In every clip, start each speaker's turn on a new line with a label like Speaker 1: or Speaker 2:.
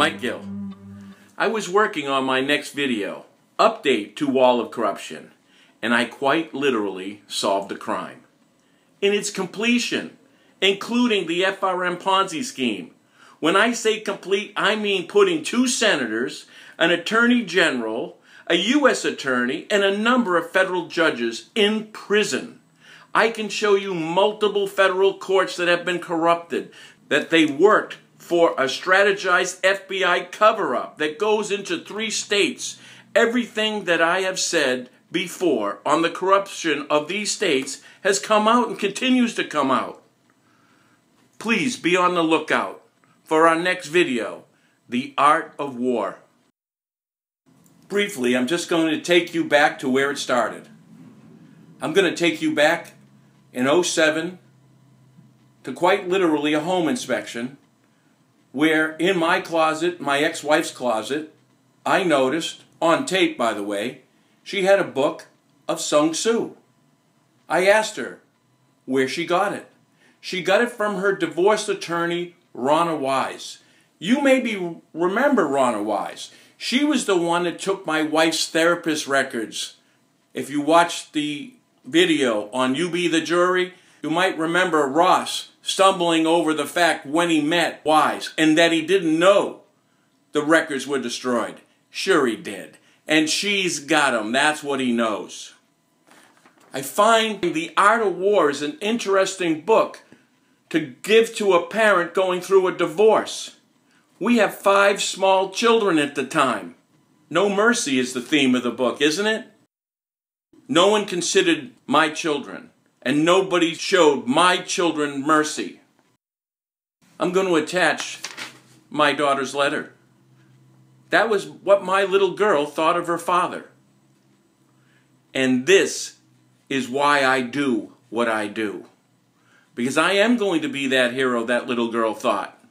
Speaker 1: Mike Gill. I was working on my next video, Update to Wall of Corruption, and I quite literally solved the crime. In its completion, including the FRM Ponzi scheme. When I say complete, I mean putting 2 senators, an attorney general, a U.S. attorney, and a number of federal judges in prison. I can show you multiple federal courts that have been corrupted, that they worked for a strategized FBI cover-up that goes into 3 states. Everything that I have said before on the corruption of these states has come out and continues to come out. Please be on the lookout for our next video, The Art of War. Briefly, I'm just going to take you back to where it started. I'm going to take you back in 2007 to quite literally a home inspection where in my closet, my ex-wife's closet, I noticed, on tape by the way, she had a book of Sun Tzu. I asked her where she got it. She got it from her divorce attorney, Ronna Wise. You maybe remember Ronna Wise. She was the one that took my wife's therapist records. If you watched the video on You Be the Jury, you might remember Ross stumbling over the fact when he met Wise and that he didn't know the records were destroyed. Sure he did. And she's got them. That's what he knows. I find The Art of War is an interesting book to give to a parent going through a divorce. We have 5 small children at the time. No mercy is the theme of the book, isn't it? No one considered my children, and nobody showed my children mercy. I'm going to attach my daughter's letter. That was what my little girl thought of her father. And this is why I do what I do. Because I am going to be that hero that little girl thought.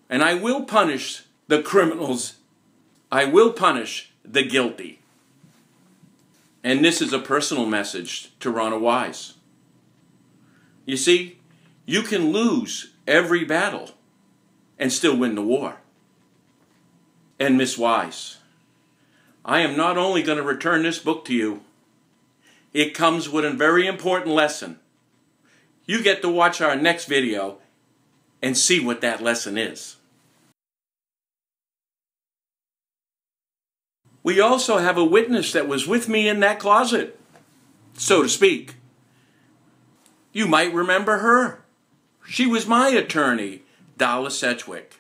Speaker 1: And I will punish the criminals. I will punish the guilty. And this is a personal message to Ronna Wise. You see, you can lose every battle and still win the war. And Miss Wise, I am not only going to return this book to you, it comes with a very important lesson. You get to watch our next video and see what that lesson is. We also have a witness that was with me in that closet, so to speak. You might remember her. She was my attorney, Darla Sedgwick.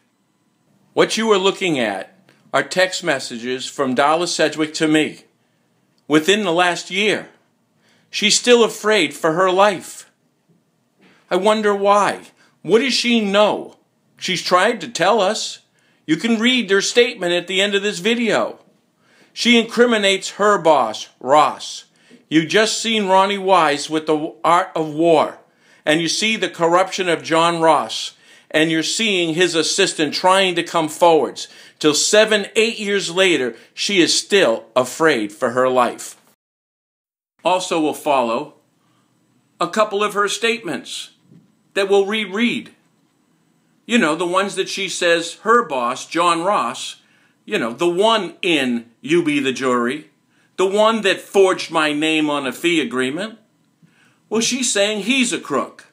Speaker 1: What you are looking at are text messages from Darla Sedgwick to me within the last year. She's still afraid for her life. I wonder why. What does she know? She's tried to tell us. You can read their statement at the end of this video. She incriminates her boss, Ross. You just seen Ronnie Wise with The Art of War. And you see the corruption of John Ross. And you're seeing his assistant trying to come forwards. Till 7, 8 years later, she is still afraid for her life. Also will follow a couple of her statements that we'll reread. You know, the ones that she says her boss, John Ross, you know, the one in You Be the Jury, the one that forged my name on a fee agreement. Well, she's saying he's a crook.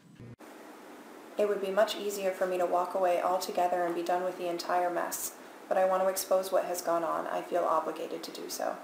Speaker 2: It would be much easier for me to walk away altogether and be done with the entire mess, but I want to expose what has gone on. I feel obligated to do so.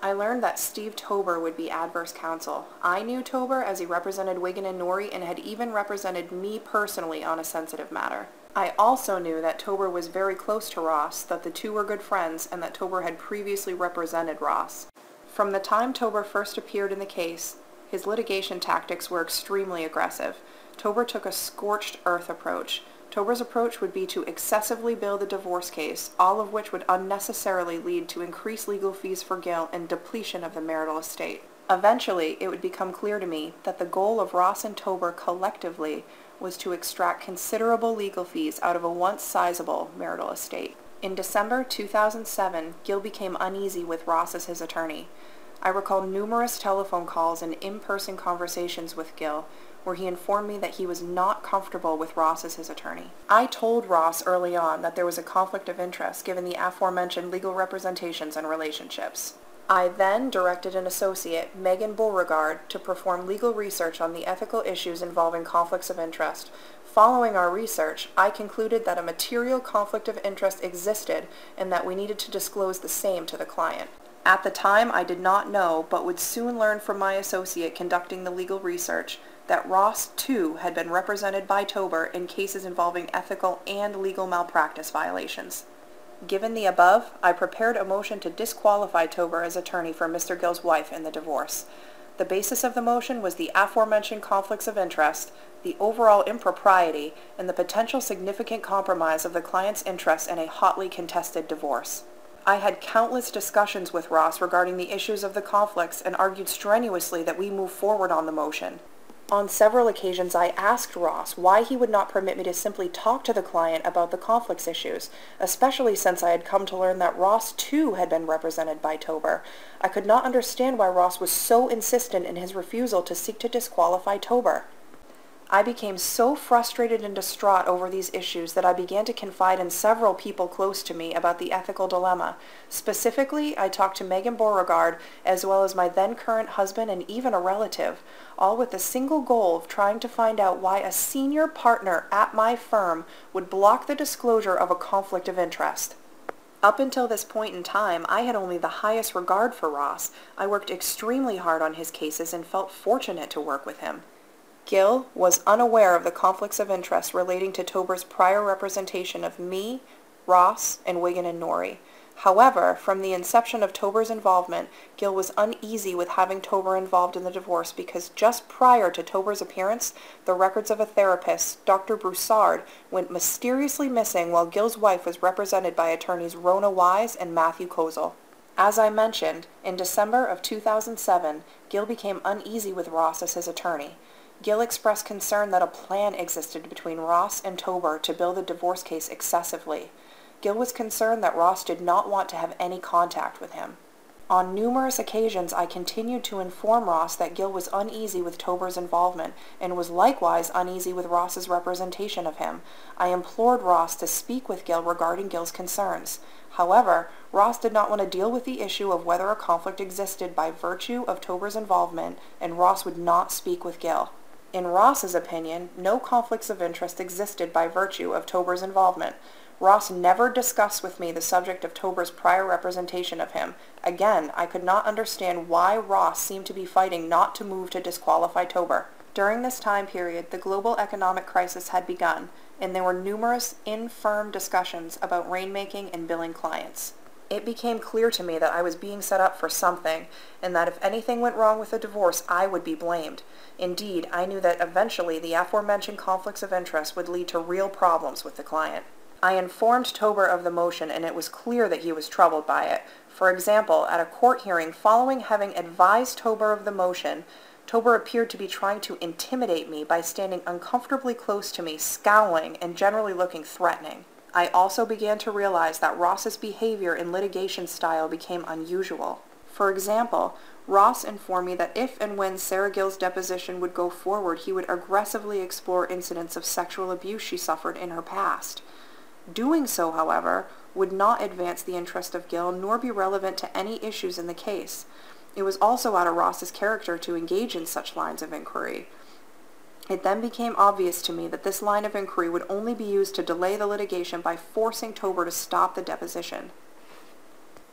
Speaker 2: I learned that Steve Tober would be adverse counsel. I knew Tober as he represented Wiggin and Norrie and had even represented me personally on a sensitive matter. I also knew that Tober was very close to Ross, that the two were good friends, and that Tober had previously represented Ross. From the time Tober first appeared in the case, his litigation tactics were extremely aggressive. Tober took a scorched earth approach. Tober's approach would be to excessively bill the divorce case, all of which would unnecessarily lead to increased legal fees for Gill and depletion of the marital estate. Eventually, it would become clear to me that the goal of Ross and Tober collectively was to extract considerable legal fees out of a once sizable marital estate. In December 2007, Gill became uneasy with Ross as his attorney. I recall numerous telephone calls and in-person conversations with Gill, where he informed me that he was not comfortable with Ross as his attorney. I told Ross early on that there was a conflict of interest given the aforementioned legal representations and relationships. I then directed an associate, Megan Beauregard, to perform legal research on the ethical issues involving conflicts of interest. Following our research, I concluded that a material conflict of interest existed and that we needed to disclose the same to the client. At the time, I did not know, but would soon learn from my associate conducting the legal research, that Ross, too, had been represented by Tober in cases involving ethical and legal malpractice violations. Given the above, I prepared a motion to disqualify Tober as attorney for Mr. Gill's wife in the divorce. The basis of the motion was the aforementioned conflicts of interest, the overall impropriety, and the potential significant compromise of the client's interests in a hotly contested divorce. I had countless discussions with Ross regarding the issues of the conflicts and argued strenuously that we move forward on the motion. On several occasions, I asked Ross why he would not permit me to simply talk to the client about the conflicts issues, especially since I had come to learn that Ross, too, had been represented by Tober. I could not understand why Ross was so insistent in his refusal to seek to disqualify Tober. I became so frustrated and distraught over these issues that I began to confide in several people close to me about the ethical dilemma. Specifically, I talked to Megan Beauregard, as well as my then-current husband and even a relative, all with the single goal of trying to find out why a senior partner at my firm would block the disclosure of a conflict of interest. Up until this point in time, I had only the highest regard for Ross. I worked extremely hard on his cases and felt fortunate to work with him. Gill was unaware of the conflicts of interest relating to Tober's prior representation of me, Ross, and Wiggin and Norrie. However, from the inception of Tober's involvement, Gill was uneasy with having Tober involved in the divorce because just prior to Tober's appearance, the records of a therapist, Dr. Broussard, went mysteriously missing while Gill's wife was represented by attorneys Rona Wise and Matthew Kozel. As I mentioned, in December of 2007, Gill became uneasy with Ross as his attorney. Gill expressed concern that a plan existed between Ross and Tober to bill the divorce case excessively. Gill was concerned that Ross did not want to have any contact with him. On numerous occasions, I continued to inform Ross that Gill was uneasy with Tober's involvement and was likewise uneasy with Ross's representation of him. I implored Ross to speak with Gill regarding Gill's concerns. However, Ross did not want to deal with the issue of whether a conflict existed by virtue of Tober's involvement, and Ross would not speak with Gill. In Ross's opinion, no conflicts of interest existed by virtue of Tober's involvement. Ross never discussed with me the subject of Tober's prior representation of him. Again, I could not understand why Ross seemed to be fighting not to move to disqualify Tober. During this time period, the global economic crisis had begun, and there were numerous in-firm discussions about rainmaking and billing clients. It became clear to me that I was being set up for something, and that if anything went wrong with the divorce, I would be blamed. Indeed, I knew that eventually the aforementioned conflicts of interest would lead to real problems with the client. I informed Tober of the motion, and it was clear that he was troubled by it. For example, at a court hearing following having advised Tober of the motion, Tober appeared to be trying to intimidate me by standing uncomfortably close to me, scowling, and generally looking threatening. I also began to realize that Ross's behavior in litigation style became unusual. For example, Ross informed me that if and when Sarah Gill's deposition would go forward, he would aggressively explore incidents of sexual abuse she suffered in her past. Doing so, however, would not advance the interest of Gill nor be relevant to any issues in the case. It was also out of Ross's character to engage in such lines of inquiry. It then became obvious to me that this line of inquiry would only be used to delay the litigation by forcing Tober to stop the deposition.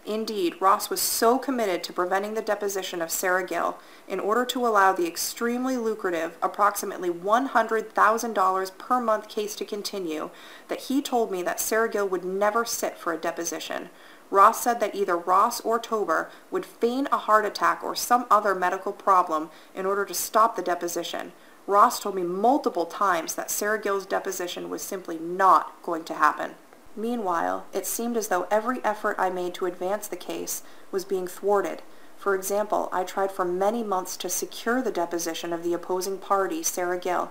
Speaker 2: Indeed, Ross was so committed to preventing the deposition of Sarah Gill in order to allow the extremely lucrative, approximately $100,000 per month case to continue, that he told me that Sarah Gill would never sit for a deposition. Ross said that either Ross or Tober would feign a heart attack or some other medical problem in order to stop the deposition. Ross told me multiple times that Sarah Gill's deposition was simply not going to happen. Meanwhile, it seemed as though every effort I made to advance the case was being thwarted. For example, I tried for many months to secure the deposition of the opposing party, Sarah Gill.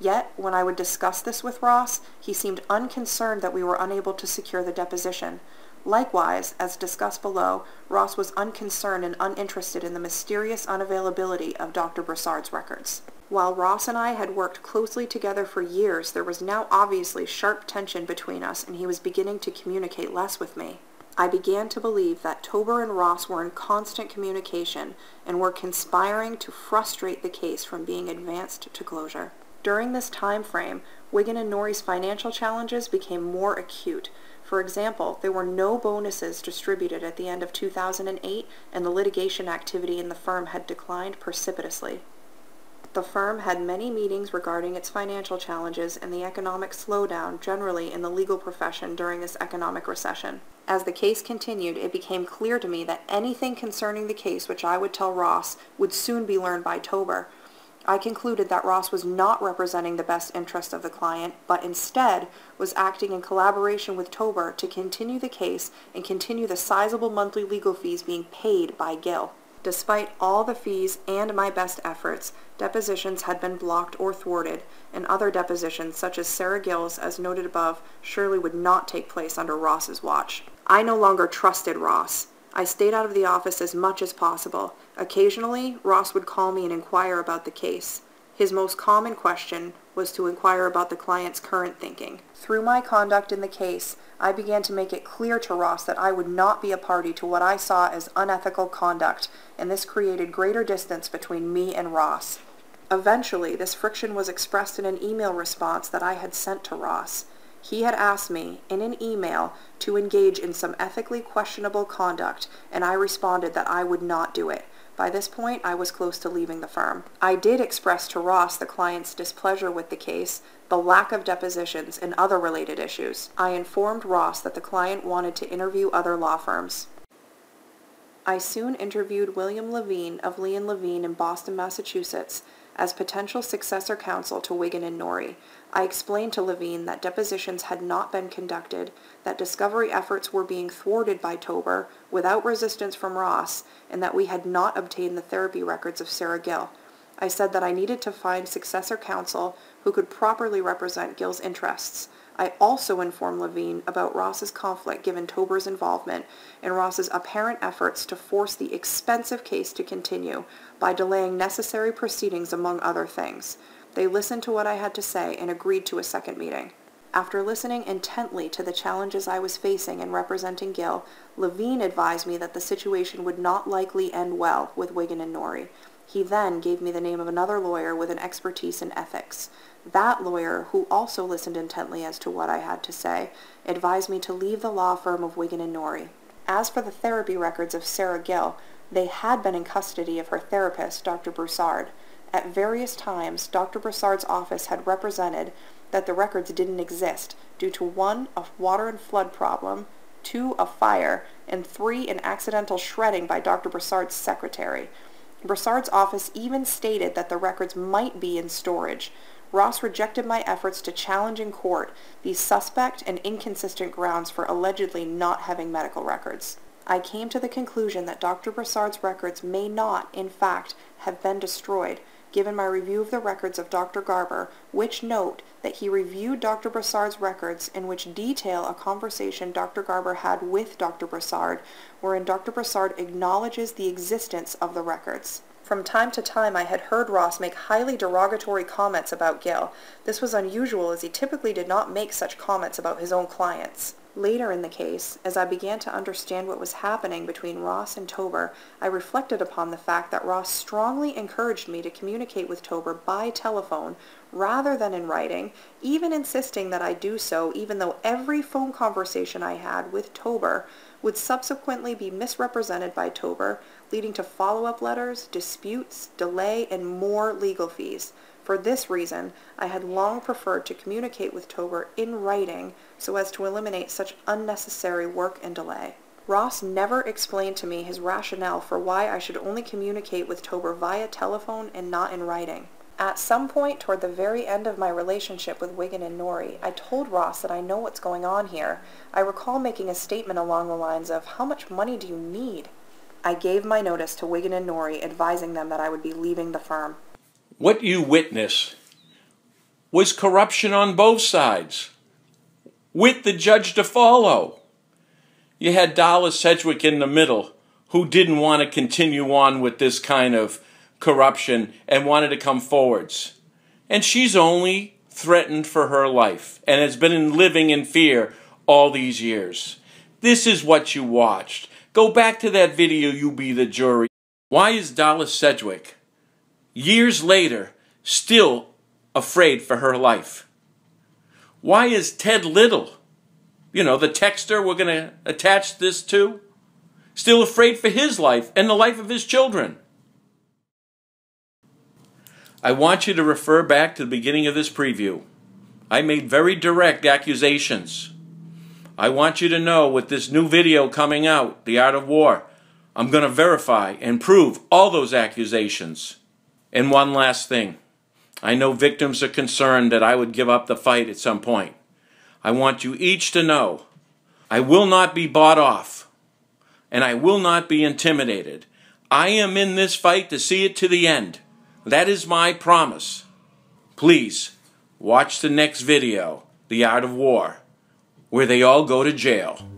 Speaker 2: Yet, when I would discuss this with Ross, he seemed unconcerned that we were unable to secure the deposition. Likewise, as discussed below, Ross was unconcerned and uninterested in the mysterious unavailability of Dr. Broussard's records. While Ross and I had worked closely together for years, there was now obviously sharp tension between us, and he was beginning to communicate less with me. I began to believe that Tober and Ross were in constant communication and were conspiring to frustrate the case from being advanced to closure. During this time frame, Wiggin and Norrie's financial challenges became more acute. For example, there were no bonuses distributed at the end of 2008, and the litigation activity in the firm had declined precipitously. The firm had many meetings regarding its financial challenges and the economic slowdown generally in the legal profession during this economic recession. As the case continued, it became clear to me that anything concerning the case which I would tell Ross would soon be learned by Tober. I concluded that Ross was not representing the best interest of the client, but instead was acting in collaboration with Tober to continue the case and continue the sizable monthly legal fees being paid by Gill. Despite all the fees and my best efforts, depositions had been blocked or thwarted, and other depositions, such as Sarah Gill's, as noted above, surely would not take place under Ross's watch. I no longer trusted Ross. I stayed out of the office as much as possible. Occasionally, Ross would call me and inquire about the case. His most common question was to inquire about the client's current thinking. Through my conduct in the case, I began to make it clear to Ross that I would not be a party to what I saw as unethical conduct, and this created greater distance between me and Ross. Eventually, this friction was expressed in an email response that I had sent to Ross. He had asked me, in an email, to engage in some ethically questionable conduct, and I responded that I would not do it. By this point, I was close to leaving the firm. I did express to Ross the client's displeasure with the case, the lack of depositions, and other related issues. I informed Ross that the client wanted to interview other law firms. I soon interviewed William Levine of Lee & Levine in Boston, Massachusetts, as potential successor counsel to Wiggin and Norrie. I explained to Levine that depositions had not been conducted, that discovery efforts were being thwarted by Tober without resistance from Ross, and that we had not obtained the therapy records of Sarah Gill. I said that I needed to find successor counsel who could properly represent Gill's interests. I also informed Levine about Ross's conflict given Tober's involvement and Ross's apparent efforts to force the expensive case to continue by delaying necessary proceedings, among other things. They listened to what I had to say and agreed to a second meeting. After listening intently to the challenges I was facing in representing Gill, Levine advised me that the situation would not likely end well with Wiggin and Norrie. He then gave me the name of another lawyer with an expertise in ethics. That lawyer, who also listened intently as to what I had to say, advised me to leave the law firm of Wiggin and Norrie. As for the therapy records of Sarah Gill, they had been in custody of her therapist, Dr. Broussard. At various times, Dr. Broussard's office had represented that the records didn't exist due to 1, a water and flood problem, 2, a fire, and 3, an accidental shredding by Dr. Broussard's secretary. Broussard's office even stated that the records might be in storage. Ross rejected my efforts to challenge in court these suspect and inconsistent grounds for allegedly not having medical records. I came to the conclusion that Dr. Broussard's records may not, in fact, have been destroyed, given my review of the records of Dr. Garber, which note that he reviewed Dr. Broussard's records in which detail a conversation Dr. Garber had with Dr. Broussard, wherein Dr. Broussard acknowledges the existence of the records. From time to time I had heard Ross make highly derogatory comments about Gill. This was unusual, as he typically did not make such comments about his own clients. Later in the case, as I began to understand what was happening between Ross and Tober, I reflected upon the fact that Ross strongly encouraged me to communicate with Tober by telephone rather than in writing, even insisting that I do so even though every phone conversation I had with Tober would subsequently be misrepresented by Tober, leading to follow-up letters, disputes, delay, and more legal fees. For this reason, I had long preferred to communicate with Tober in writing so as to eliminate such unnecessary work and delay. Ross never explained to me his rationale for why I should only communicate with Tober via telephone and not in writing. At some point toward the very end of my relationship with Wiggin and Norrie, I told Ross that I know what's going on here. I recall making a statement along the lines of, "How much money do you need?" I gave my notice to Wiggin and Norrie, advising them that I would be leaving the firm.
Speaker 1: What you witnessed was corruption on both sides, with the judge to follow. You had Dallas Sedgwick in the middle, who didn't want to continue on with this kind of corruption and wanted to come forwards. And she's only threatened for her life and has been living in fear all these years. This is what you watched. Go back to that video, you be the jury. Why is Dallas Sedgwick, years later, still afraid for her life? Why is Ted Little, the texter we're going to attach this to, still afraid for his life and the life of his children? I want you to refer back to the beginning of this preview. I made very direct accusations. I want you to know with this new video coming out, The Art of War, I'm going to verify and prove all those accusations. And one last thing. I know victims are concerned that I would give up the fight at some point. I want you each to know I will not be bought off, and I will not be intimidated. I am in this fight to see it to the end. That is my promise. Please, watch the next video, The Art of War, where they all go to jail.